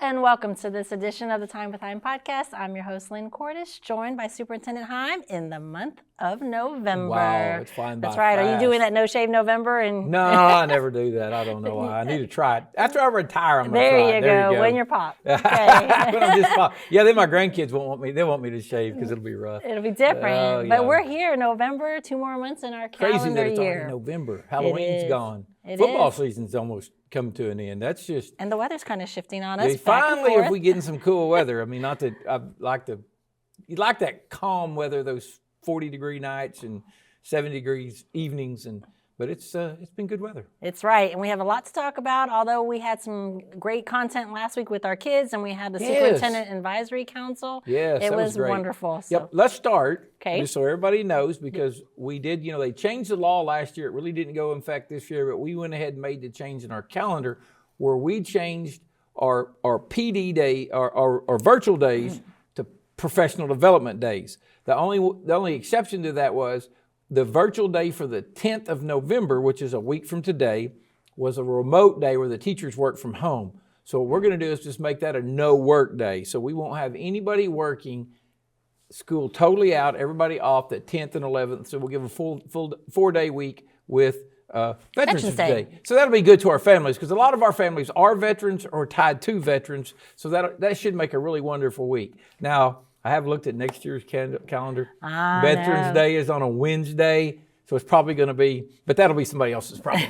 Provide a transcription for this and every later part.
and welcome to this edition of the Time with Hime podcast. I'm your host, Lynn Cordish, joined by Superintendent Hime in the month of November. Wow, it's flying by That's right. fast. Are you doing that no shave November? No, I never do that. I don't know why. I need to try it. After I retire, I'm going to try it. There you go. When you're pop. Okay. When I'm just pop. Yeah, then my grandkids won't want me. They want me to shave because it'll be rough. It'll be different. But we're here in November, 2 more months in our calendar Crazy that it's year. already November. Halloween's gone. Football season's almost come to an end. That's just. And the weather's kind of shifting on us. Yeah, finally, if we getting some cool weather. I mean, not that you like that calm weather, those 40-degree nights and 70 degrees evenings, but it's been good weather. It's right, and we have a lot to talk about. Although we had some great content last week with our kids, and we had the Superintendent Advisory Council. Yes, it was great. Wonderful. So. Yep, let's start. Okay. Just so everybody knows, because we did, they changed the law last year. It really didn't go in effect this year, but we went ahead and made the change in our calendar where we changed our PD day, our virtual days to professional development days. The only exception to that was the virtual day for the 10th of November, which is a week from today, was a remote day where the teachers work from home. So what we're going to do is just make that a no work day. So we won't have anybody working, school totally out, everybody off the 10th and 11th. So we'll give a full 4-day week with Veterans Day. So that'll be good to our families because a lot of our families are veterans or tied to veterans. So that should make a really wonderful week. Now, I have looked at next year's calendar. Veterans Day is on a Wednesday, so it's probably going to be, but that'll be somebody else's problem.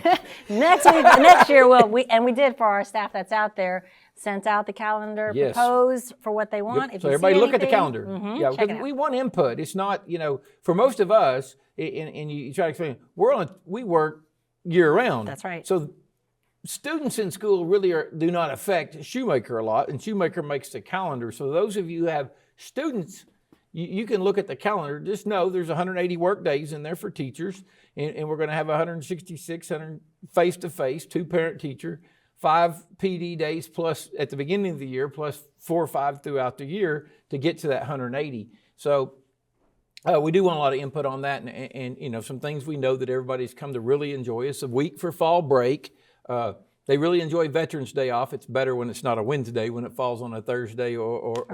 Next year, we did for our staff that's out there, sent out the calendar, proposed for what they want. Yep. So everybody look at the calendar. Because we want input. It's not, for most of us, and you try to explain, we work year round. That's right. So students in school really do not affect Shoemaker a lot, and Shoemaker makes the calendar. So those of you who have students, you can look at the calendar. Just know there's 180 work days in there for teachers, and we're going to have 166 face-to-face, 2 parent-teacher, 5 PD days plus at the beginning of the year, plus 4 or 5 throughout the year to get to that 180. So we do want a lot of input on that, and some things we know that everybody's come to really enjoy. It's a week for fall break. They really enjoy Veterans Day off. It's better when it's not a Wednesday, when it falls on a Thursday or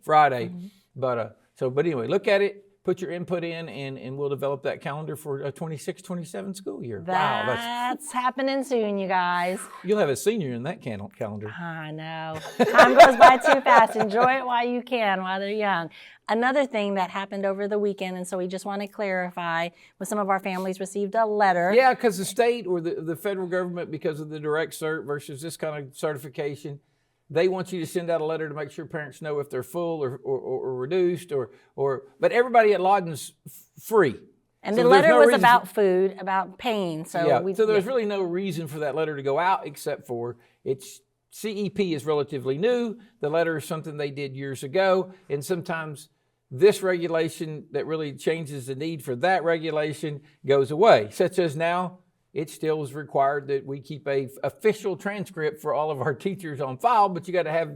Friday. Mm-hmm. But anyway, look at it, put your input in, and we'll develop that calendar for a 26-27 school year. Wow, that's happening soon, you guys. You'll have a senior in that calendar. I know. Time goes by too fast. Enjoy it while you can, while they're young. Another thing that happened over the weekend, and so we just want to clarify, with some of our families received a letter. Yeah, because the state or the federal government, because of the direct cert versus this kind of certification, they want you to send out a letter to make sure parents know if they're full or reduced but everybody at Lawton's free. And so the letter was about food, about pain. So there's really no reason for that letter to go out except for CEP is relatively new. The letter is something they did years ago, and sometimes this regulation that really changes the need for that regulation goes away, such as now it still is required that we keep a official transcript for all of our teachers on file, but you got to have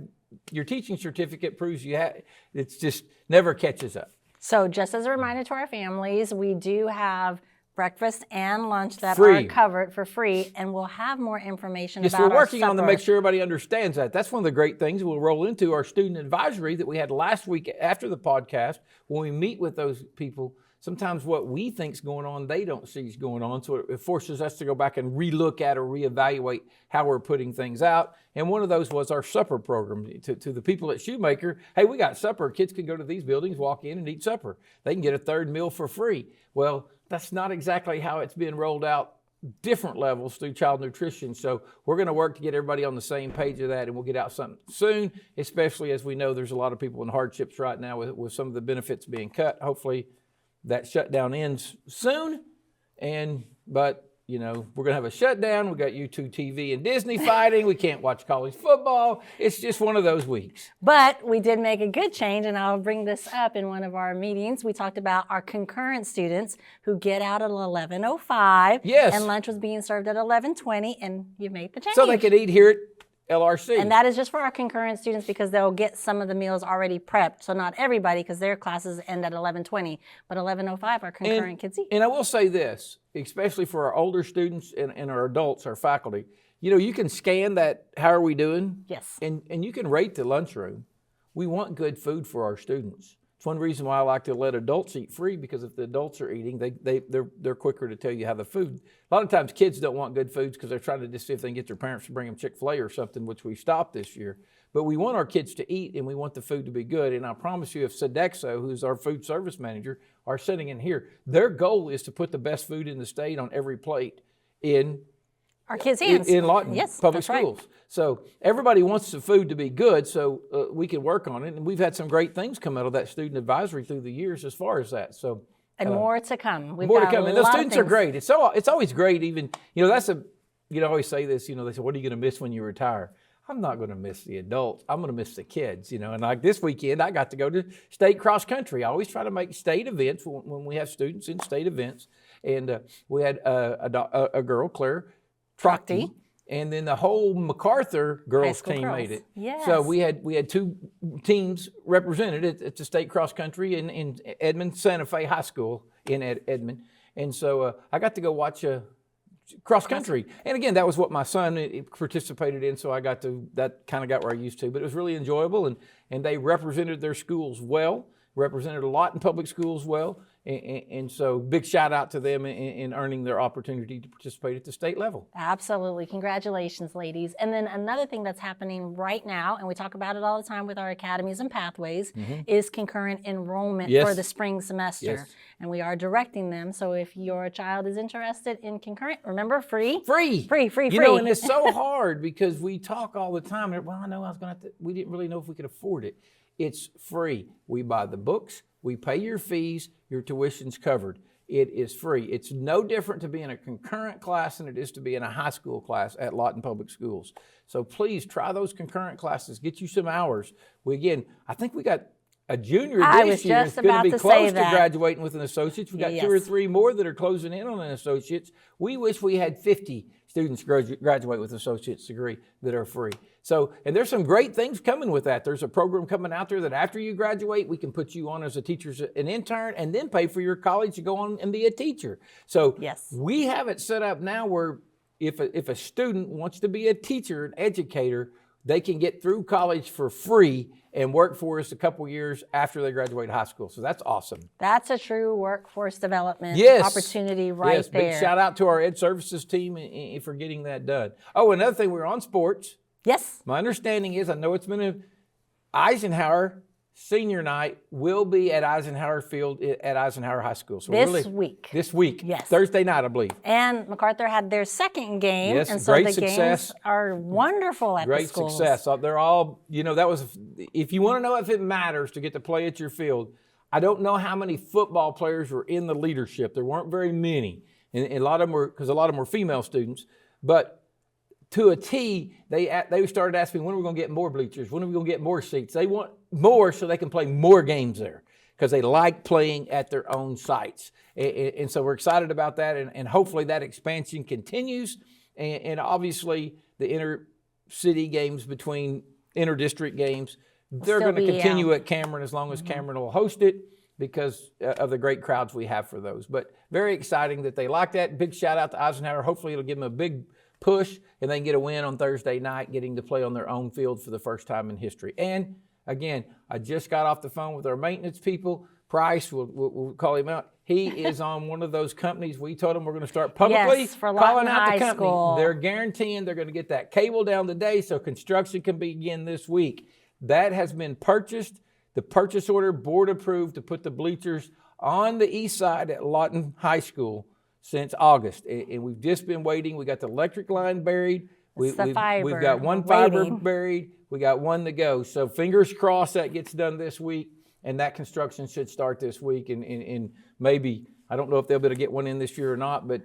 your teaching certificate proves you have. It's just never catches up. So just as a reminder to our families, we do have breakfast and lunch that are covered for free, and we'll have more information about our supper. Yes, we're working on to make sure everybody understands that. That's one of the great things we'll roll into our student advisory that we had last week after the podcast. When we meet with those people, sometimes what we think's going on, they don't see is going on. So it forces us to go back and relook at or reevaluate how we're putting things out. And one of those was our supper program. To the people at Shoemaker, hey, we got supper. Kids can go to these buildings, walk in and eat supper. They can get a third meal for free. Well, that's not exactly how it's being rolled out, different levels through child nutrition. So we're going to work to get everybody on the same page of that, and we'll get out something soon, especially as we know there's a lot of people in hardships right now with some of the benefits being cut. Hopefully that shutdown ends soon, but we're going to have a shutdown. We got YouTube TV and Disney fighting. We can't watch college football. It's just one of those weeks. But we did make a good change, and I'll bring this up in one of our meetings. We talked about our concurrent students who get out at 11:05. Yes. And lunch was being served at 11:20, and you made the change. So they could eat here LRC. And that is just for our concurrent students because they'll get some of the meals already prepped. So not everybody, because their classes end at 11:20, but 11:05 our concurrent kids eat. And I will say this, especially for our older students and our adults, our faculty, you can scan that, how are we doing? Yes. And you can rate the lunchroom. We want good food for our students. It's one reason why I like to let adults eat free, because if the adults are eating, they're quicker to tell you how the food. A lot of times kids don't want good foods because they're trying to just see if they can get their parents to bring them Chick-fil-A or something, which we stopped this year. But we want our kids to eat, and we want the food to be good. And I promise you, if Sodexo, who's our food service manager, are sitting in here, their goal is to put the best food in the state on every plate in our kids' hands. In Lawton public that's right. schools. So everybody wants the food to be good, so we can work on it. And we've had some great things come out of that student advisory through the years as far as that. So And more to come. We've more to got come. a And those lot of students are things. great. It's always great. Even that's a I always say this. They say, what are you going to miss when you retire? I'm not going to miss the adults. I'm going to miss the kids. And like this weekend, I got to go to state cross country. I always try to make state events when we have students in state events. And we had a girl, Claire Trochty. And then the whole MacArthur girls team made it. Yes. So we had two teams represented at the state cross country in Edmond Santa Fe High School in Edmond. And so I got to go watch cross country. And again, that was what my son participated in. So that kind of got where I used to. But it was really enjoyable. And they represented their schools well, represented a lot in public schools well. And so big shout out to them in earning their opportunity to participate at the state level. Absolutely. Congratulations, ladies. And then another thing that's happening right now, and we talk about it all the time with our academies and pathways, is concurrent enrollment for the spring semester. Yes. And we are directing them. So if your child is interested in concurrent, remember, free. Free. Free. And it's so hard because we talk all the time. Well, I know I was going to we didn't really know if we could afford it. It's free. We buy the books. We pay your fees, your tuition's covered. It is free. It's no different to be in a concurrent class than it is to be in a high school class at Lawton Public Schools. So please try those concurrent classes. Get you some hours. I think we got a junior this year that's going to be close to graduating with an associate's. We got 2 or 3 more that are closing in on an associate's. We wish we had 50 students graduate with an associate's degree that are free. So, and there's some great things coming with that. There's a program coming out there that after you graduate, we can put you on as a teacher, an intern, and then pay for your college to go on and be a teacher. So we have it set up now where if a student wants to be a teacher, an educator, they can get through college for free and work for us a couple years after they graduate high school. So that's awesome. That's a true workforce development opportunity there. Big shout out to our Ed Services team for getting that done. Oh, another thing, we're on sports. Yes. My understanding is, I know it's been Eisenhower Senior Night will be at Eisenhower Field at Eisenhower High School. So this week. Yes. Thursday night, I believe. And MacArthur had their second game. Yes, and so great the success. Games are wonderful at the schools. Great success. They're all, that was, if you want to know if it matters to get to play at your field, I don't know how many football players were in the leadership. There weren't very many. And a lot of them because a lot of them were female students. But to a T, they started asking me, when are we going to get more bleachers? When are we going to get more seats? They want more so they can play more games there because they like playing at their own sites. And so we're excited about that, and hopefully that expansion continues. And obviously the inter-city games between inter-district games, they're going to continue at Cameron as long as Cameron will host it because of the great crowds we have for those. But very exciting that they like that. Big shout out to Eisenhower. Hopefully it'll give them a big push, and they can get a win on Thursday night, getting to play on their own field for the first time in history. And again, I just got off the phone with our maintenance people. Price, we'll call him out. He is on one of those companies. We told him we're going to start publicly calling out the company. They're guaranteeing they're going to get that cable down today so construction can begin this week. That has been purchased. The purchase order, board approved to put the bleachers on the east side at Lawton High School since August, and we've just been waiting. We got the electric line buried. We've got one fiber buried. We got one to go. So fingers crossed that gets done this week, and that construction should start this week. And maybe, I don't know if they'll be able to get one in this year or not, but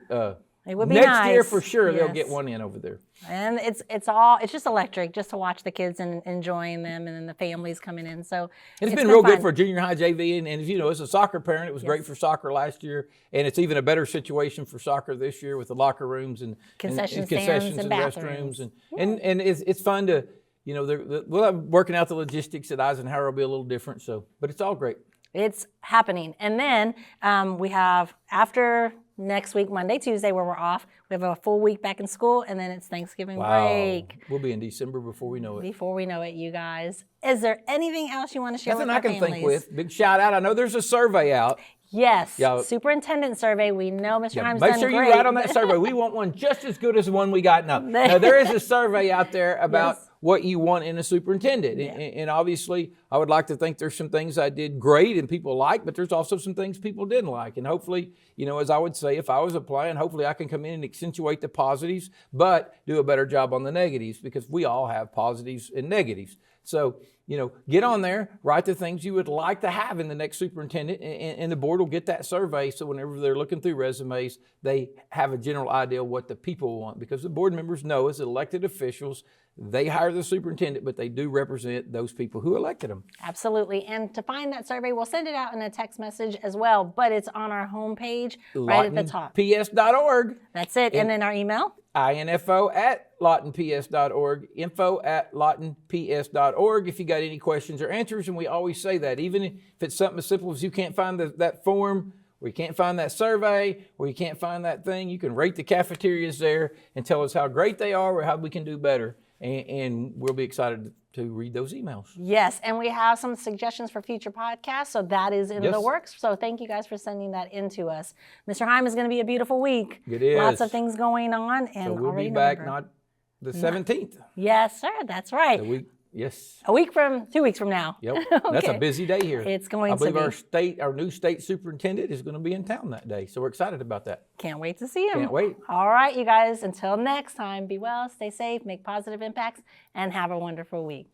It would be Next year nice. for sure they'll Yes. get one in over there. And it's just electric just to watch the kids and enjoying them, and then the families coming in. So It's been real fun. good for junior high JV, and as you know, as a soccer parent, it was great for soccer last year, and it's even a better situation for soccer this year with the locker rooms and Concession concessions stands and restrooms, bathrooms. and it's fun to, you know, we'll have working out the logistics at Eisenhower will be a little different. So, but it's all great. It's happening. And then we have, after next week, Monday, Tuesday, where we're off, we have a full week back in school, and then it's Thanksgiving break. We'll be in December before we know it. Before we know it, you guys. Is there anything else you want to share Nothing with I our can families? think with. Big shout out. I know there's a survey out. Yes, Yeah. superintendent survey. We know Mr. Hime's Make done sure great. you write on that survey. We want one just as good as the one we got now. Now there is a survey out there about what you want in a superintendent. And obviously, I would like to think there's some things I did great and people like, but there's also some things people didn't like. And hopefully, you know, as I would say, if I was applying, hopefully I can come in and accentuate the positives, but do a better job on the negatives, because we all have positives and negatives. So, you know, get on there, write the things you would like to have in the next superintendent, and the board will get that survey. So whenever they're looking through resumes, they have a general idea of what the people want, because the board members know as elected officials, they hire the superintendent, but they do represent those people who elected them. Absolutely. And to find that survey, we'll send it out in a text message as well, but it's on our homepage right at the top. LawtonPS.org. That's it. And then our email? info@lawtonps.org, info@lawtonps.org if you got any questions or answers. And we always say that, even if it's something as simple as you can't find that form, or you can't find that survey, or you can't find that thing, you can rate the cafeterias there and tell us how great they are or how we can do better. And we'll be excited to read those emails. Yes, and we have some suggestions for future podcasts, so that is in the works. So thank you guys for sending that in to us. Mr. Hime, is going to be a beautiful week. It is. Lots of things going on. And So we'll already be back November. not the 17th. Yes, sir, that's right. The week, yes. 2 weeks from now. Yep. That's a Okay. busy day here. It's going I to believe be. our new state superintendent is going to be in town that day. So we're excited about that. Can't wait to see him. Can't wait. All right, you guys, until next time, be well, stay safe, make positive impacts, and have a wonderful week.